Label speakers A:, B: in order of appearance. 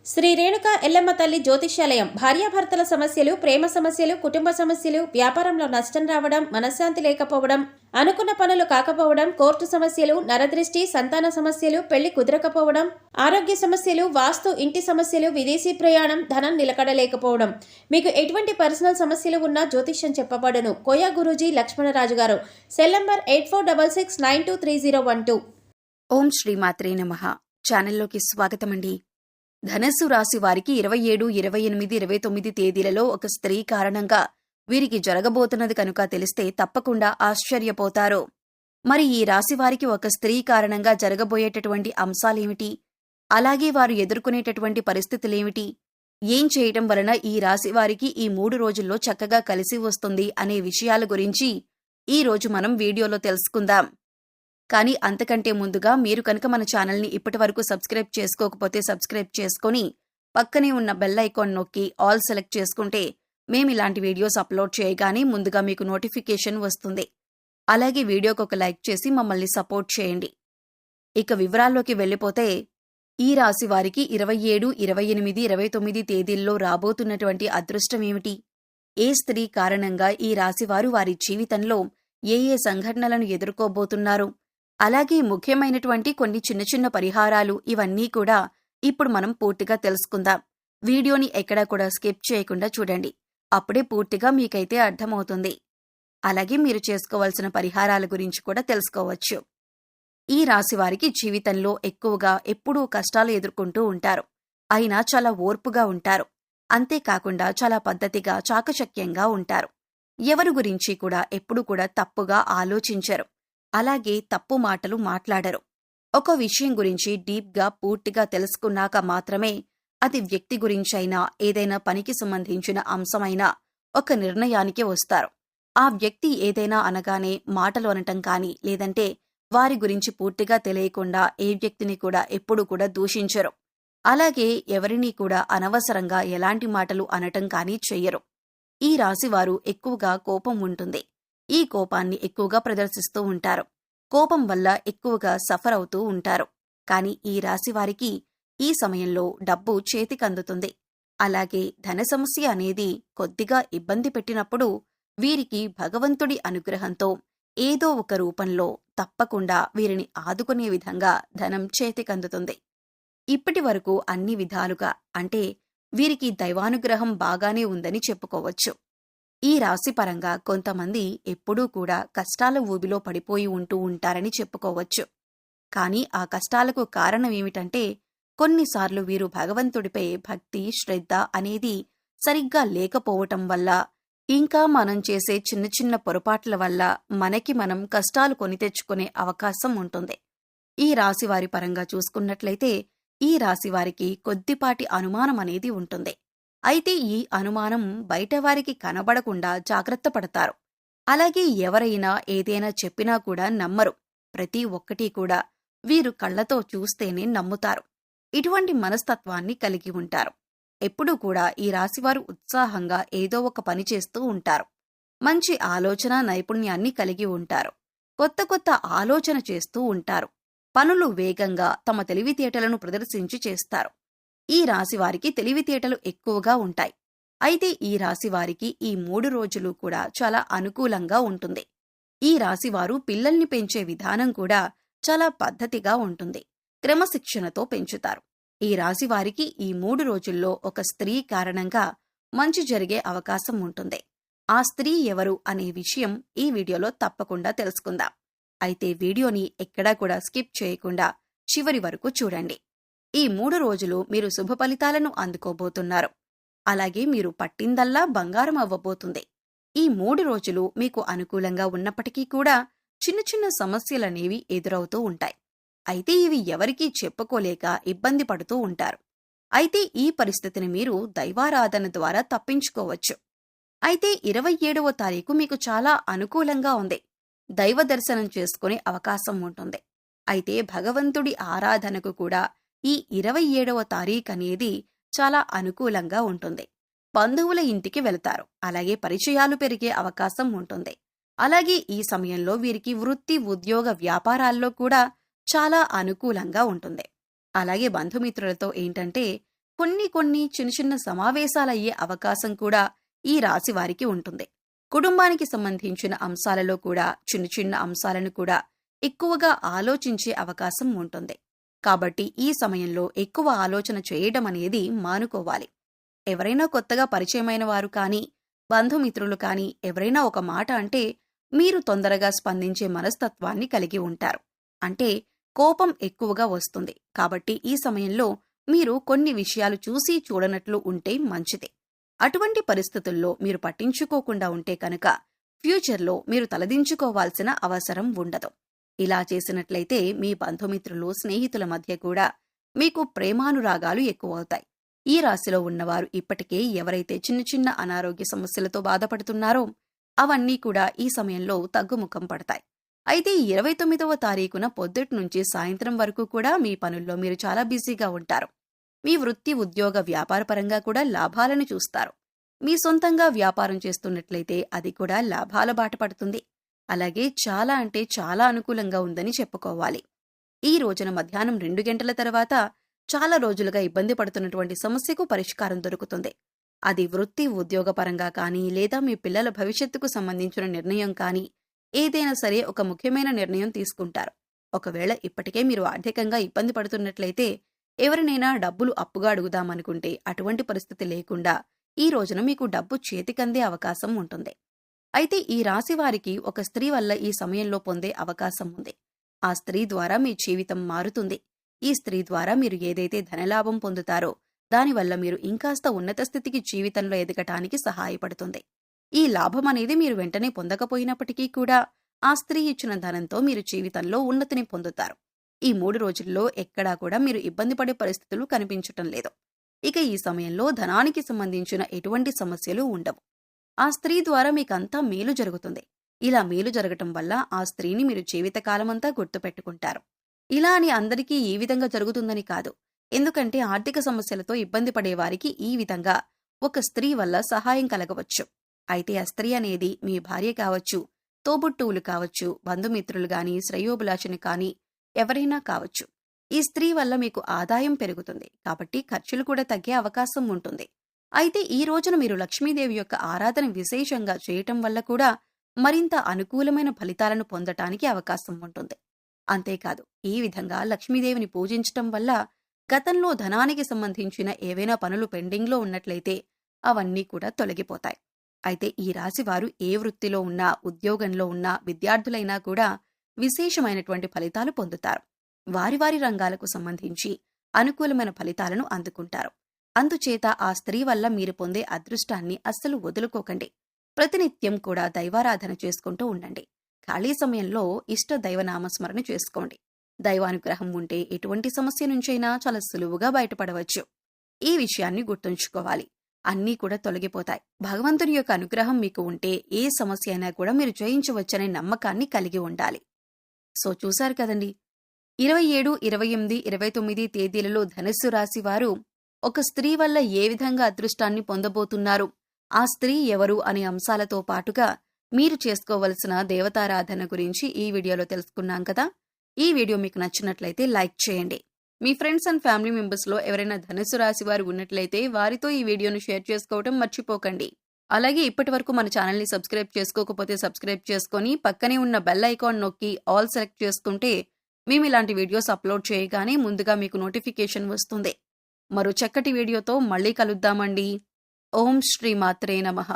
A: శ్రీ రేణుక ఎల్లమ్మ తల్లి జ్యోతిష్యాలయం భార్యాభర్తల సమస్యలు, ప్రేమ సమస్యలు, కుటుంబ సమస్యలు, వ్యాపారంలో నష్టం రావడం, మనశ్శాంతి లేకపోవడం, అనుకున్న పనులు కాకపోవడం, కోర్టు సమస్యలు, నరదృష్టి, సంతాన సమస్యలు, పెళ్లి కుదరకపోవడం, ఆరోగ్య సమస్యలు, వాస్తు, ఇంటి సమస్యలు, విదేశీ ప్రయాణం, ధనం నిలకడలేకపోవడం, మీకు ఎటువంటి పర్సనల్ సమస్యలు ఉన్నా జ్యోతిష్యం చెప్పబడును. కోయా గురూజీ లక్ష్మణరాజు గారు. Cell number 8466923012.
B: ఓం శ్రీమాత్రే నమః. ఛానల్లోకి స్వాగతమండి. ధనస్సు రాశి వారికి 27, 28, 29 తేదీలలో ఒక స్త్రీ కారణంగా వీరికి జరగబోతున్నది కనుక తెలిస్తే తప్పకుండా ఆశ్చర్యపోతారు. మరి ఈ రాశి వారికి ఒక స్త్రీ కారణంగా జరగబోయేటటువంటి అంశాలేమిటి, అలాగే వారు ఎదుర్కొనేటటువంటి పరిస్థితులేమిటి, ఏం చేయటం వలన ఈ రాశి వారికి ఈ 3 రోజుల్లో చక్కగా కలిసి వస్తుంది అనే విషయాల గురించి ఈ రోజు మనం వీడియోలో తెలుసుకుందాం. కానీ అంతకంటే ముందుగా మీరు కనుక మన ఛానల్ని ఇప్పటివరకు సబ్స్క్రైబ్ చేసుకోకపోతే సబ్స్క్రైబ్ చేసుకొని పక్కనే ఉన్న బెల్ ఐకాన్ నొక్కి ఆల్ సెలెక్ట్ చేసుకుంటే మేమిలాంటి వీడియోస్ అప్లోడ్ చేయగానే ముందుగా మీకు నోటిఫికేషన్ వస్తుంది. అలాగే వీడియోకి ఒక లైక్ చేసి మమ్మల్ని సపోర్ట్ చేయండి. ఇక వివరాల్లోకి వెళ్ళిపోతే ఈ రాశి వారికి 27, 28, 29 తేదీల్లో రాబోతున్నటువంటి అదృష్టమేమిటి, ఏ స్త్రీ కారణంగా ఈ రాశివారు వారి జీవితంలో ఏ ఏ సంఘటనలను ఎదుర్కోబోతున్నారు, అలాగే ముఖ్యమైనటువంటి కొన్ని చిన్న చిన్న పరిహారాలు, ఇవన్నీ కూడా ఇప్పుడు మనం పూర్తిగా తెలుసుకుందాం. వీడియోని ఎక్కడా కూడా స్కిప్ చేయకుండా చూడండి. అప్పుడే పూర్తిగా మీకైతే అర్థమవుతుంది. అలాగే మీరు చేసుకోవాల్సిన పరిహారాల గురించి కూడా తెలుసుకోవచ్చు. ఈ రాశివారికి జీవితంలో ఎక్కువగా ఎప్పుడూ కష్టాలు ఎదుర్కొంటూ ఉంటారు. అయినా చాలా ఓర్పుగా ఉంటారు. అంతేకాకుండా చాలా పద్ధతిగా, చాకచక్యంగా ఉంటారు. ఎవరి గురించి కూడా ఎప్పుడూ కూడా తప్పుగా ఆలోచించరు. అలాగే తప్పు మాటలు మాట్లాడరు. ఒక విషయం గురించి డీప్గా పూర్తిగా తెలుసుకున్నాక మాత్రమే అది వ్యక్తి గురించైనా, ఏదైనా పనికి సంబంధించిన అంశమైనా ఒక నిర్ణయానికి వస్తారు. ఆ వ్యక్తి ఏదైనా అనగానే మాటలు అనటం కానీ, లేదంటే వారి గురించి పూర్తిగా తెలియకుండా ఏ వ్యక్తిని కూడా ఎప్పుడూ కూడా దూషించరు. అలాగే ఎవరినీ కూడా అనవసరంగా ఎలాంటి మాటలు అనటం కానీ చెయ్యరు. ఈ రాశివారు ఎక్కువగా కోపం ఉంటుంది. ఈ కోపాన్ని ఎక్కువగా ప్రదర్శిస్తూ ఉంటారు. కోపం వల్ల ఎక్కువగా సఫర్ అవుతూ ఉంటారు. కాని ఈ రాశివారికి ఈ సమయంలో డబ్బు చేతికందుతుంది. అలాగే ధన సమస్య అనేది కొద్దిగా ఇబ్బంది పెట్టినప్పుడు వీరికి భగవంతుడి అనుగ్రహంతో ఏదో ఒక రూపంలో తప్పకుండా వీరిని ఆదుకునే విధంగా ధనం చేతికందుతుంది. ఇప్పటి వరకు అన్ని విధాలుగా, అంటే వీరికి దైవానుగ్రహం బాగానే ఉందని చెప్పుకోవచ్చు. ఈ రాశిపరంగా కొంతమంది ఎప్పుడూ కూడా కష్టాల ఊబిలో పడిపోయి ఉంటూ ఉంటారని చెప్పుకోవచ్చు. కానీ ఆ కష్టాలకు కారణమేమిటంటే కొన్నిసార్లు వీరు భగవంతుడిపై భక్తి, శ్రద్ధ అనేది సరిగ్గా లేకపోవటం వల్ల, ఇంకా మనం చేసే చిన్న చిన్న పొరపాట్ల వల్ల మనకి మనం కష్టాలు కొని తెచ్చుకునే అవకాశం ఉంటుంది. ఈ రాశివారి పరంగా చూసుకున్నట్లయితే ఈ రాశివారికి కొద్దిపాటి అనుమానం అనేది ఉంటుంది. అయితే ఈ అనుమానం బయటవారికి కనబడకుండా జాగ్రత్త పడతారు. అలాగే ఎవరైనా ఏదైనా చెప్పినా కూడా నమ్మరు. ప్రతి ఒక్కటి కూడా వీరు కళ్లతో చూస్తేనే నమ్ముతారు. ఇటువంటి మనస్తత్వాన్ని కలిగి ఉంటారు. ఎప్పుడూ కూడా ఈ రాశివారు ఉత్సాహంగా ఏదో ఒక పని చేస్తూ ఉంటారు. మంచి ఆలోచన నైపుణ్యాన్ని కలిగి ఉంటారు. కొత్త కొత్త ఆలోచన చేస్తూ ఉంటారు. పనులు వేగంగా తమ తెలివితేటలను ప్రదర్శించి చేస్తారు. ఈ రాశివారికి తెలివితేటలు ఎక్కువగా ఉంటాయి. అయితే ఈ రాశివారికి ఈ 3 రోజులు కూడా చాలా అనుకూలంగా ఉంటుంది. ఈ రాశివారు పిల్లల్ని పెంచే విధానం కూడా చాలా పద్ధతిగా ఉంటుంది. క్రమశిక్షణతో పెంచుతారు. ఈ రాశివారికి ఈ 3 రోజుల్లో ఒక స్త్రీ కారణంగా మంచి జరిగే అవకాశం ఉంటుంది. ఆ స్త్రీ ఎవరు అనే విషయం ఈ వీడియోలో తప్పకుండా తెలుసుకుందాం. అయితే వీడియోని ఎక్కడా కూడా స్కిప్ చేయకుండా చివరి వరకు చూడండి. ఈ 3 రోజులు మీరు శుభ ఫలితాలను అందుకోబోతున్నారు. అలాగే మీరు పట్టిందల్లా బంగారం అవ్వబోతుంది. ఈ 3 రోజులు మీకు అనుకూలంగా ఉన్నప్పటికీ కూడా చిన్న చిన్న సమస్యలనేవి ఎదురవుతూ ఉంటాయి. అయితే ఇవి ఎవరికీ చెప్పుకోలేక ఇబ్బంది పడుతూ ఉంటారు. అయితే ఈ పరిస్థితిని మీరు దైవారాధన ద్వారా తప్పించుకోవచ్చు. అయితే 27వ తారీఖు మీకు చాలా అనుకూలంగా ఉంది. దైవ దర్శనం చేసుకునే అవకాశం ఉంటుంది. అయితే భగవంతుడి ఆరాధనకు కూడా ఈ 27వ తారీఖు అనేది చాలా అనుకూలంగా ఉంటుంది. బంధువుల ఇంటికి వెళతారు. అలాగే పరిచయాలు పెరిగే అవకాశం ఉంటుంది. అలాగే ఈ సమయంలో వీరికి వృత్తి, ఉద్యోగ, వ్యాపారాల్లో కూడా చాలా అనుకూలంగా ఉంటుంది. అలాగే బంధుమిత్రులతో ఏంటంటే కొన్ని చిన్న సమావేశాలయ్యే అవకాశం కూడా ఈ రాశి వారికి ఉంటుంది. కుటుంబానికి సంబంధించిన అంశాలలో కూడా చిన్న అంశాలను కూడా ఎక్కువగా ఆలోచించే అవకాశం ఉంటుంది. కాబట్టి ఈ సమయంలో ఎక్కువ ఆలోచన చేయడం అనేది మానుకోవాలి. ఎవరైనా కొత్తగా పరిచయమైన వారు కానీ, బంధుమిత్రులు కానీ ఎవరైనా ఒక మాట అంటే మీరు తొందరగా స్పందించే మనస్తత్వాన్ని కలిగి ఉంటారు. అంటే కోపం ఎక్కువగా వస్తుంది. కాబట్టి ఈ సమయంలో మీరు కొన్ని విషయాలు చూసి చూడనట్లు ఉంటే మంచిది. అటువంటి పరిస్థితుల్లో మీరు పట్టించుకోకుండా ఉంటే కనుక ఫ్యూచర్లో మీరు తలదించుకోవాల్సిన అవసరం ఉండదు. ఇలా చేసినట్లయితే మీ బంధుమిత్రులు, స్నేహితుల మధ్య కూడా మీకు ప్రేమానురాగాలు ఎక్కువవుతాయి. ఈ రాశిలో ఉన్నవారు ఇప్పటికే ఎవరైతే చిన్న అనారోగ్య సమస్యలతో బాధపడుతున్నారో అవన్నీ కూడా ఈ సమయంలో తగ్గుముఖం పడతాయి. అయితే 29వ తారీఖున పొద్దుటి నుంచి సాయంత్రం వరకు కూడా మీ పనుల్లో మీరు చాలా బిజీగా ఉంటారు. మీ వృత్తి, ఉద్యోగ, వ్యాపారపరంగా కూడా లాభాలను చూస్తారు. మీ సొంతంగా వ్యాపారం చేస్తున్నట్లయితే అది కూడా లాభాల బాట పడుతుంది. అలాగే చాలా అంటే చాలా అనుకూలంగా ఉందని చెప్పుకోవాలి. ఈ రోజున మధ్యాహ్నం 2 గంటల తర్వాత చాలా రోజులుగా ఇబ్బంది పడుతున్నటువంటి సమస్యకు పరిష్కారం దొరుకుతుంది. అది వృత్తి, ఉద్యోగపరంగా కానీ లేదా మీ పిల్లల భవిష్యత్తుకు సంబంధించిన నిర్ణయం కానీ ఏదైనా సరే ఒక ముఖ్యమైన నిర్ణయం తీసుకుంటారు. ఒకవేళ ఇప్పటికే మీరు ఆర్థికంగా ఇబ్బంది పడుతున్నట్లయితే ఎవరినైనా డబ్బులు అప్పుగా అడుగుదామనుకుంటే అటువంటి పరిస్థితి లేకుండా ఈ రోజున మీకు డబ్బు చేతికందే అవకాశం ఉంటుంది. అయితే ఈ రాశి వారికి ఒక స్త్రీ వల్ల ఈ సమయంలో పొందే అవకాశం ఉంది. ఆ స్త్రీ ద్వారా మీ జీవితం మారుతుంది. ఈ స్త్రీ ద్వారా మీరు ఏదైతే ధనలాభం పొందుతారో దానివల్ల మీరు ఇంకాస్త ఉన్నత స్థితికి జీవితంలో ఎదగటానికి సహాయపడుతుంది. ఈ లాభం అనేది మీరు వెంటనే పొందకపోయినప్పటికీ కూడా ఆ స్త్రీ ఇచ్చిన ధనంతో మీరు జీవితంలో ఉన్నతిని పొందుతారు. ఈ 3 రోజుల్లో ఎక్కడా కూడా మీరు ఇబ్బంది పడే పరిస్థితులు కనిపించటం లేదు. ఇక ఈ సమయంలో ధనానికి సంబంధించిన ఎటువంటి సమస్యలు ఉండవు. ఆ స్త్రీ ద్వారా మీకంతా మేలు జరుగుతుంది. ఇలా మేలు జరగటం వల్ల ఆ స్త్రీని మీరు జీవితకాలమంతా గుర్తుపెట్టుకుంటారు. ఇలా అని అందరికీ ఈ విధంగా జరుగుతుందని కాదు. ఎందుకంటే ఆర్థిక సమస్యలతో ఇబ్బంది పడేవారికి ఈ విధంగా ఒక స్త్రీ వల్ల సహాయం కలగవచ్చు. అయితే ఆ స్త్రీ అనేది మీ భార్య కావచ్చు, తోబుట్టువులు కావచ్చు, బంధుమిత్రులు గాని, శ్రేయోభిలాషిని కానీ ఎవరైనా కావచ్చు. ఈ స్త్రీ వల్ల మీకు ఆదాయం పెరుగుతుంది. కాబట్టి ఖర్చులు కూడా తగ్గే అవకాశం ఉంటుంది. అయితే ఈ రోజున మీరు లక్ష్మీదేవి యొక్క ఆరాధన విశేషంగా చేయటం వల్ల కూడా మరింత అనుకూలమైన ఫలితాలను పొందటానికి అవకాశం ఉంటుంది. అంతేకాదు ఈ విధంగా లక్ష్మీదేవిని పూజించటం వల్ల గతంలో ధనానికి సంబంధించిన ఏవైనా పనులు పెండింగ్లో ఉన్నట్లయితే అవన్నీ కూడా తొలగిపోతాయి. అయితే ఈ రాశివారు ఏ వృత్తిలో ఉన్నా, ఉద్యోగంలో ఉన్నా, విద్యార్థులైనా కూడా విశేషమైనటువంటి ఫలితాలు పొందుతారు. వారి రంగాలకు సంబంధించి అనుకూలమైన ఫలితాలను అందుకుంటారు. అందుచేత ఆ స్త్రీ వల్ల మీరు పొందే అదృష్టాన్ని అస్సలు వదులుకోకండి. ప్రతినిత్యం కూడా దైవారాధన చేసుకుంటూ ఉండండి. ఖాళీ సమయంలో ఇష్ట దైవనామస్మరణ చేసుకోండి. దైవానుగ్రహం ఉంటే ఎటువంటి సమస్య నుంచైనా చాలా సులువుగా బయటపడవచ్చు. ఈ విషయాన్ని గుర్తుంచుకోవాలి. అన్నీ కూడా తొలగిపోతాయి. భగవంతుని యొక్క అనుగ్రహం మీకు ఉంటే ఏ సమస్య అయినా కూడా మీరు జయించవచ్చనే నమ్మకాన్ని కలిగి ఉండాలి. సో చూశారు కదండి, 27, 28, 29 తేదీలలో ధనుస్సు రాశి వారు ఒక స్త్రీ వల్ల ఏ విధంగా అదృష్టాన్ని పొందబోతున్నారు, ఆ స్త్రీ ఎవరు అనే అంశాలతో పాటుగా మీరు చేసుకోవలసిన దేవతారాధన గురించి ఈ వీడియోలో తెలుసుకున్నాం కదా. ఈ వీడియో మీకు నచ్చినట్లయితే లైక్ చేయండి. మీ ఫ్రెండ్స్ అండ్ ఫ్యామిలీ మెంబర్స్లో ఎవరైనా ధనుస్సు రాశి వారు ఉన్నట్లయితే వారితో ఈ వీడియోను షేర్ చేసుకోవడం మర్చిపోకండి. అలాగే ఇప్పటి వరకు మన ఛానల్ని సబ్స్క్రైబ్ చేసుకోకపోతే సబ్స్క్రైబ్ చేసుకొని పక్కనే ఉన్న బెల్ ఐకాన్ నొక్కి ఆల్ సెలెక్ట్ చేసుకుంటే మేము ఇలాంటి వీడియోస్ అప్లోడ్ చేయగానే ముందుగా మీకు నోటిఫికేషన్ వస్తుంది. మరో చక్కటి వీడియోతో మళ్ళీ కలుద్దామండి. ఓం శ్రీ మాత్రే నమః.